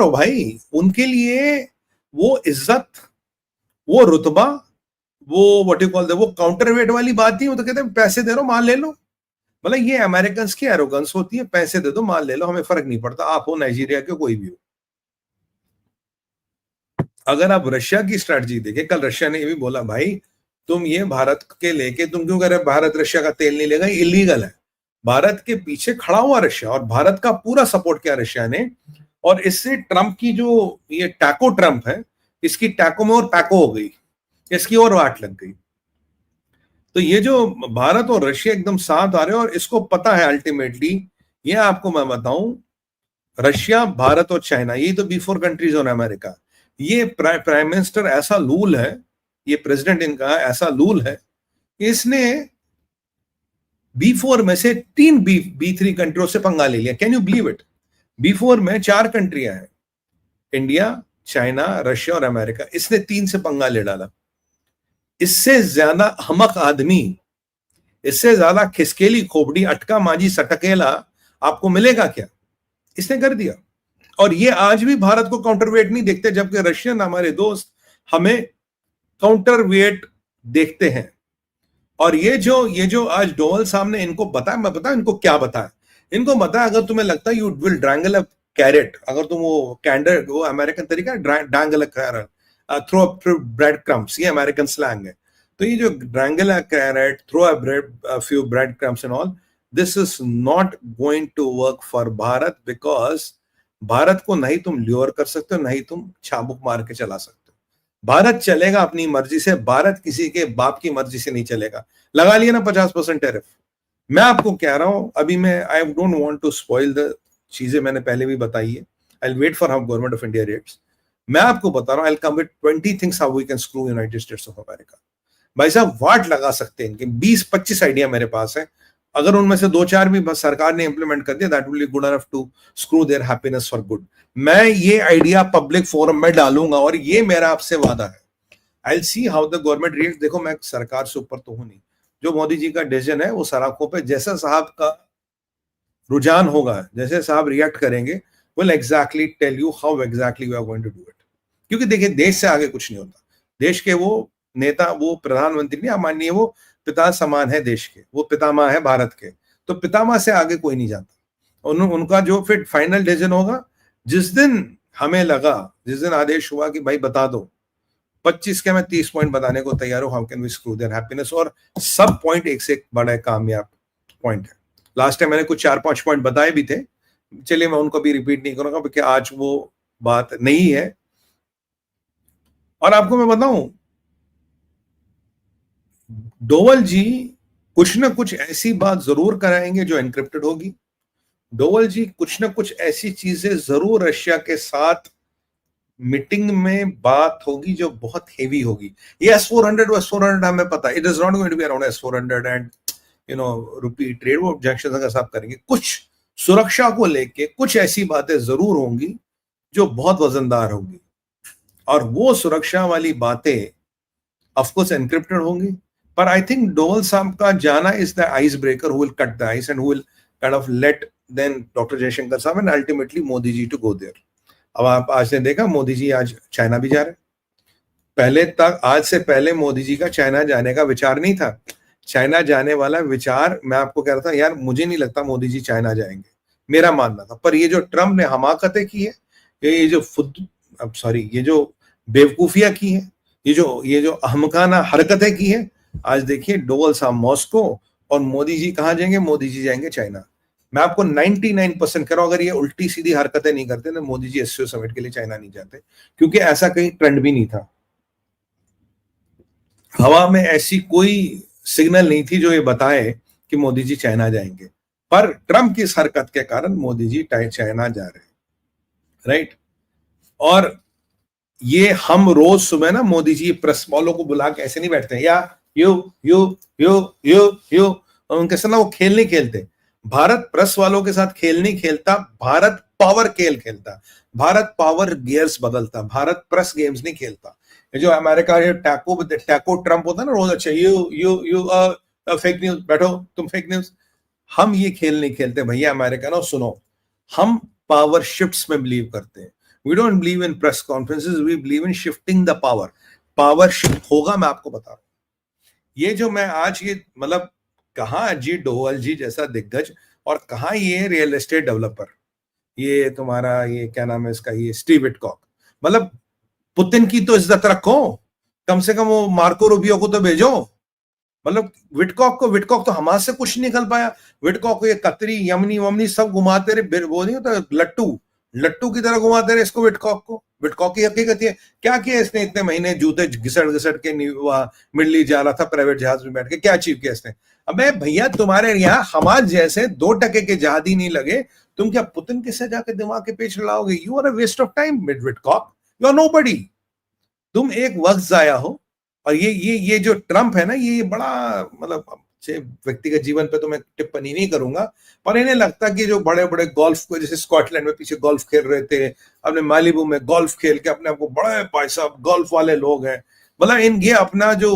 हो भाई, उनके लिए वो इज्जत, वो रुतबा, वो व्हाट यू कॉल द वो काउंटरवेट वाली बात नहीं। वो तो कहते हैं पैसे दे दो माल ले लो। मतलब ये अमेरिकन की एरोगेंस होती है, पैसे दे दो माल ले लो, हमें फर्क नहीं पड़ता, आप हो नाइजीरिया के कोई भी हो। अगर आप रशिया की स्ट्रेटजी देखें, कल रशिया ने ये भी बोला भाई तुम ये भारत के लेके तुम क्यों कह रहे, भारत रशिया का तेल नहीं लेगा, इलीगल है। भारत के पीछे खड़ा हुआ रशिया और भारत का पूरा सपोर्ट किया रशिया ने। और इससे ट्रंप की जो ये टैको ट्रंप है, इसकी टैको में और पैको हो गई, इसकी और वाट लग गई। तो ये जो भारत और रशिया एकदम साथ आ रहे हैं और इसको पता है अल्टीमेटली, ये आपको मैं बताऊं, रशिया, भारत और चाइना, यही तो B4 कंट्रीज और अमेरिका, ये प्राइम मिनिस्टर ऐसा लूल है, ये प्रेसिडेंट इनका ऐसा लूल है कि इसने B4 में से 3 B3 कंट्रियों से पंगा ले लिया। Can you believe it? B4 में 4 कंट्रियां हैं, इंडिया, चाइना, रशिया और अमेरिका। इसने 3 से पंगा ले डाला। इससे ज्यादा हमक आदमी, इससे ज्यादा खिसकेली खोपड़ी, अटका मांझी सटकेला आपको मिलेगा क्या? इसने कर दिया। और ये आज भी भारत को काउंटरवेट नहीं देखते, जबकि रशियन हमारे दोस्त हमें काउंटरवेट देखते हैं। और ये जो आज डोवल सामने इनको बताया, मैं बताया इनको क्या बताया, इनको बताया अगर तुम्हें लगता है you will dangle a carrot, अगर तुम वो कैंडर, वो अमेरिकन तरीका है dangle a carrot, throw bread crumbs, ये अमेरिकन स्लैंग है। तो ये जो dangle a carrot, throw a few bread crumbs and all, this is not going to work for Bharat, because Bharat को नहीं तुम ल्योर कर सकते हो, नहीं तुम चाबुक मार के चला सकते हो। भारत चलेगा अपनी मर्जी से, भारत किसी के बाप की मर्जी से नहीं चलेगा। लगा लिया ना 50% टैरिफ। मैं आपको कह रहा हूं, अभी मैं I don't want to spoil the चीजें, मैंने पहले भी बताई है, I wait for how government of India rates. मैं आपको बता रहा हूं, I come with 20 things how we can screw United States of America. भाई साहब वाट लगा सकते हैं इनके, 20-25 आइडिया मेरे पास है। अगर उनमें से 2-4 भी बस सरकार ने इंप्लीमेंट कर दिया, that will be good enough to screw their happiness for good. मैं ये आइडिया पब्लिक फोरम में डालूंगा और ये मेरा आपसे वादा है। I will see how the government react. देखो मैं सरकार से ऊपर तो हूं नहीं, जो मोदी जी का डिसीजन है वो सराखों पे, जैसा साहब का रुझान होगा, जैसे साहब रिएक्ट करेंगे, will exactly tell you how exactly we are going to do it. क्योंकि देखिए देश से आगे कुछ नहीं होता। देश के वो नेता, वो प्रधानमंत्री नहीं, माननीय वो पिता समान है देश के, वो पितामह है भारत के, तो पितामह से आगे कोई नहीं जाता। उनका जो फिर फाइनल डिसीजन होगा, जिस दिन हमें लगा, जिस दिन आदेश हुआ कि भाई बता दो 25 के मैं 30 पॉइंट बताने को तैयार हूं, how can we screw their happiness. और सब पॉइंट एक से एक बड़ा कामयाब पॉइंट है। लास्ट टाइम मैंने कुछ 4-5 पॉइंट बताए भी थे, चलिए मैं उनको भी रिपीट नहीं करूंगा क्योंकि आज वो बात नहीं है। और आपको मैं बताऊं, डोवल जी कुछ ना कुछ ऐसी बात जरूर कराएंगे जो एनक्रिप्टेड होगी। डोवल जी कुछ ना कुछ ऐसी चीजें जरूर रशिया के साथ मीटिंग में बात होगी जो बहुत हेवी होगी। ये S-400 हमें पता है, it is not going to be around S-400 and rupee trade, वो ऑब्जेक्शन अगर साहब करेंगे, कुछ सुरक्षा को लेके कुछ ऐसी बातें जरूर होंगी जो बहुत वजनदार होंगी। और वो सुरक्षा वाली बातें ऑफकोर्स एनक्रिप्टेड होंगी, पर आई थिंक डोवल साहब का जाना is the ice breaker, who will cut the ice and who will kind of let then doctor Jaishankar साहब and ultimately Modi ji to go there. अब आप आज ने देखा मोदी जी आज चाइना भी जा रहे। पहले तक, आज से पहले मोदी जी का चाइना जाने का विचार नहीं था। चाइना जाने वाला विचार मैं आपको कह रहा था, यार मुझे नहीं लगता मोदी जी चाइना जाएंगे, मेरा मानना था। पर ये जो ट्रम्प ने हमाकतें की है, ये जो ये जो बेवकूफियां की है, ये जो अहमकाना हरकतें की है, आज देखिए डोवल साहब मॉस्को और मोदी जी कहां जाएंगे? मोदी जी जाएंगे चाइना। मैं आपको 99% कह रहा हूं, अगर ये उल्टी सीधी हरकतें नहीं करते तो मोदी जी एससीओ समिट के लिए चाइना नहीं जाते, क्योंकि ऐसा कहीं ट्रेंड भी नहीं था। हवा में ऐसी कोई सिग्नल नहीं थी जो ये बताए कि मोदी जी चाइना जाएंगे, पर ट्रंप की इस हरकत के कारण मोदी जी चाइना जा रहे हैं, राइट। और ये हम रोज सुबह ना मोदी जी प्रेस वालों को बुला के ऐसे नहीं बैठते हैं, या you you you you you, उनके साथ ना वो खेल नहीं खेलते। भारत प्रेस वालों के साथ खेल नहीं खेलता, भारत पावर खेल खेलता, भारत पावर गियर्स बदलता, भारत प्रेस गेम्स नहीं खेलता। ये जो अमेरिका टैको ट्रंप होता है ना रोज, अच्छा you you you fake news, बैठो तुम फेक न्यूज, हम ये खेल नहीं खेलते भैया अमेरिका ना। सुनो, हम पावर शिफ्ट्स में बिलीव करते हैं। We don't believe in press conferences, we believe in shifting the power. Power shift होगा, मैं आपको बता रहा हूं। ये जो मैं आज ये मतलब कहां अजीत डोभाल जी जैसा दिग्गज और कहां ये रियल एस्टेट डेवलपर, ये तुम्हारा ये क्या नाम है इसका, ये स्टीव विटकॉक, मतलब पुतिन की तो इज्जत रखो, कम से कम वो मार्को रूबियो को तो भेजो। मतलब विटकॉक तो हमारे से कुछ नहीं निकल पाया। विटकॉक को ये कतरी यमनी वमनी सब घुमाते रहे, वो नहीं होता लट्टू, लट्टू की तरह घुमाते रहे इसको विटकॉक को। विटकॉक की हकीकत है क्या किया इसने, इतने महीने जूते घिसट घिसट के मिडल ईस्ट जा रहा था प्राइवेट जहाज में बैठ के, क्या अचीव किया इसने? अबे भैया तुम्हारे यहाँ हमारे जैसे 2% के जहाज ही नहीं लगे, तुम क्या पुतिन के साथ जाके दिमाग के पेच लड़ाओगे? You are a waste of time Witcock, you are nobody. तुम एक वक्त जाया हो। और ये जो ट्रम्प है ना, ये बड़ा मतलब व्यक्तिगत जीवन पे तो मैं टिप्पणी नहीं करूंगा, पर इन्हें लगता कि जो बड़े बड़े गोल्फ को, जैसे स्कॉटलैंड में पीछे गोल्फ खेल रहे थे, अपने मालिबू में गोल्फ खेल के अपने आपको बड़े भाई साहब गोल्फ वाले लोग हैं, मतलब इनके अपना जो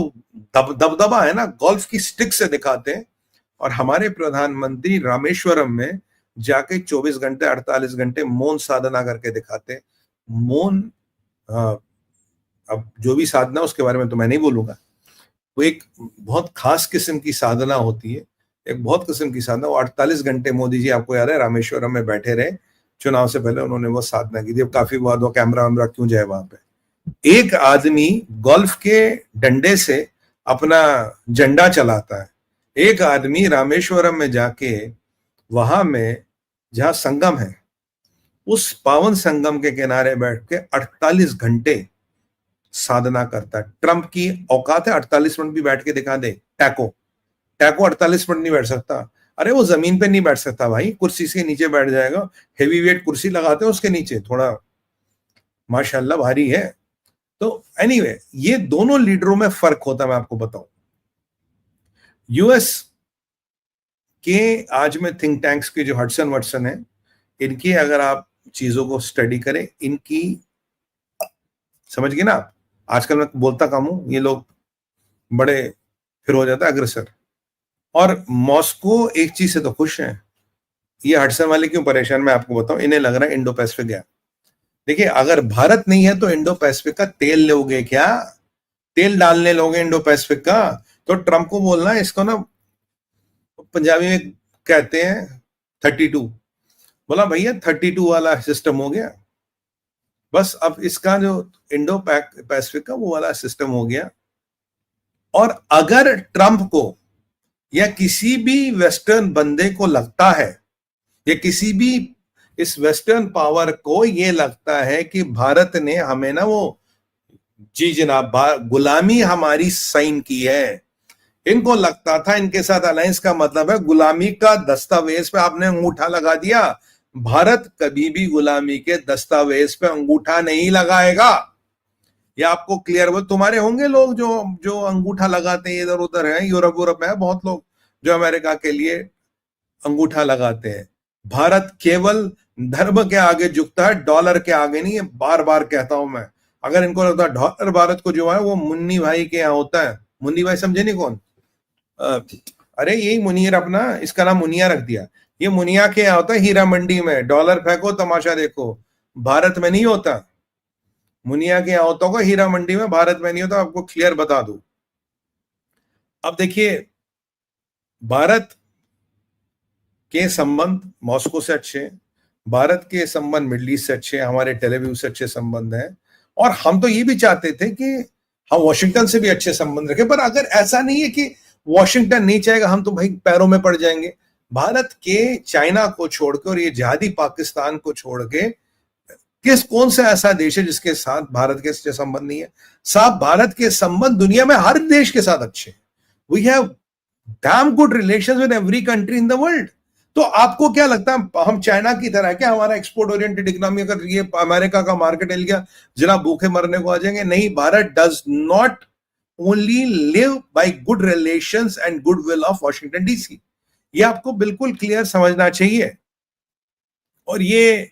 दबदबा है ना गोल्फ की स्टिक से दिखाते हैं। और हमारे प्रधानमंत्री रामेश्वरम में जाके 24 घंटे 48 घंटे मौन साधना करके दिखाते। मौन, अब जो भी साधना उसके बारे में तो मैं नहीं बोलूंगा, वो एक बहुत खास किस्म की साधना होती है, एक बहुत किस्म की साधना। वो 48 घंटे मोदी जी आपको याद है रामेश्वरम में बैठे रहे, चुनाव से पहले उन्होंने वो साधना की थी। काफी बात वो कैमरा वैमरा क्यों जाए वहां पे। एक आदमी गोल्फ के डंडे से अपना झंडा चलाता है, एक आदमी रामेश्वरम में जाके वहां में जहां संगम है उस पावन संगम के किनारे बैठ के 48 घंटे साधना करता है। ट्रंप की औकात है 48 मिनट भी बैठ के दिखा दे। टैको 48 मिनट नहीं बैठ सकता। अरे वो जमीन पे नहीं बैठ सकता भाई, कुर्सी से नीचे बैठ जाएगा। हेवी वेट कुर्सी लगाते हैं उसके नीचे, थोड़ा माशाल्लाह भारी है। तो एनीवे ये दोनों लीडरों में फर्क होता है, मैं आपको बताऊं। यूएस के आज में थिंक टैंक्स के जो हडसन वटसन है, इनकी अगर आप चीजों को स्टडी करें, इनकी समझ गए ना आप। आजकल मैं बोलता कम हूं, ये लोग बड़े फिर हो जाता है अग्रसर। और मॉस्को एक चीज से तो खुश है, ये हडसन वाले क्यों परेशान, मैं आपको बताऊं। इन्हें लग रहा है इंडो पैसिफिक गया। देखिए अगर भारत नहीं है तो इंडो पैसिफिक का तेल लोगे क्या? तेल डालने लोगे इंडो पैसिफिक का? तो ट्रंप को बोलना है इसको ना, पंजाबी में कहते हैं 32, बोला भैया 32 वाला सिस्टम हो गया। बस अब इसका जो इंडो पैसिफिक का वो वाला सिस्टम हो गया। और अगर ट्रंप को या किसी भी वेस्टर्न बंदे को लगता है, या किसी भी इस वेस्टर्न पावर को ये लगता है कि भारत ने हमें ना वो, जी जनाब, गुलामी हमारी साइन की है। इनको लगता था इनके साथ अलायंस का मतलब है गुलामी का दस्तावेज पे आपने अंगूठा लगा दिया। भारत कभी भी गुलामी के दस्तावेज पे अंगूठा नहीं लगाएगा। ये आपको क्लियर हो। तुम्हारे होंगे लोग जो जो अंगूठा लगाते हैं, इधर उधर है, यूरोप में है बहुत लोग जो अमेरिका के लिए अंगूठा लगाते हैं। भारत केवल धर्म के आगे झुकता है, डॉलर के आगे नहीं है। बार बार कहता हूं मैं, अगर इनको लगता है डॉलर भारत को जो है वो मुन्नी भाई के यहाँ होता है। मुन्नी भाई समझे नहीं कौन? अरे यही मुनीर, अपना इसका नाम मुनिया रख दिया। ये मुनिया के यहाँ होता है, हीरा मंडी में। डॉलर फेंको तमाशा देखो, भारत में नहीं होता। मुनिया के यहाँ होता होगा हीरा मंडी में, भारत में नहीं होता। आपको क्लियर बता दूं। अब देखिए भारत के संबंध मॉस्को से अच्छे, भारत के संबंध मिडल ईस्ट से अच्छे, हमारे टेलीविव से अच्छे संबंध हैं। और हम तो ये भी चाहते थे कि हम वॉशिंगटन से भी अच्छे संबंध रखें, पर अगर ऐसा नहीं है कि वॉशिंगटन नहीं चाहेगा, हम तो भाई पैरों में पड़ जाएंगे। भारत के चाइना को छोड़ के और ये जिहादी पाकिस्तान को छोड़ के कौन सा ऐसा देश है जिसके साथ भारत के अच्छे संबंध नहीं है? साहब भारत के संबंध दुनिया में हर देश के साथ अच्छे। We have damn good relations with every country in the world. तो आपको क्या लगता है हम चाइना की तरह है क्या? हमारा एक्सपोर्ट ओरिएंटेड इकोनॉमी, अगर ये अमेरिका का मार्केट हिल गया जरा भूखे मरने को आ जाएंगे? नहीं, Bharat does not only live by good relations and goodwill of Washington DC. ये आपको बिल्कुल क्लियर समझना चाहिए। और ये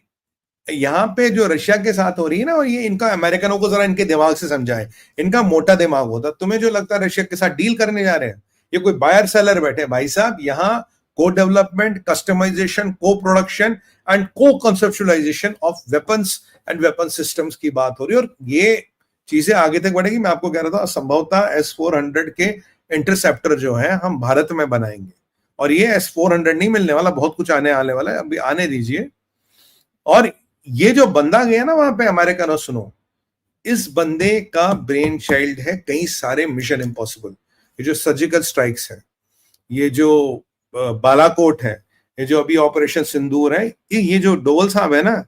यहां पे जो रशिया के साथ हो रही है ना, और ये इनका अमेरिकनों को जरा इनके दिमाग से समझाएं। इनका मोटा दिमाग होता। तुम्हें जो लगता है रशिया के साथ डील करने जा रहे हैं, ये कोई बायर सेलर बैठे। भाई साहब यहां co-development, customization, co-production and co-conceptualization of weapons and weapon systems की बात हो रही है। और ये चीजें आगे तक बढ़ेगी। मैं आपको कह रहा था संभवतः S-400 के इंटरसेप्टर जो है हम भारत में बनाएंगे, और ये S-400 नहीं मिलने वाला, बहुत कुछ आने वाला है, अभी आने दीजिए। और ये जो बंदा गया ना वहां पे अमेरिकन, सुनो, इस बंदे का ब्रेन चाइल्ड है कई सारे मिशन इम्पॉसिबल, ये जो सर्जिकल स्ट्राइक्स है, ये जो बालाकोट है, ये जो अभी ऑपरेशन सिंदूर है, ये जो डोवल साहब है ना,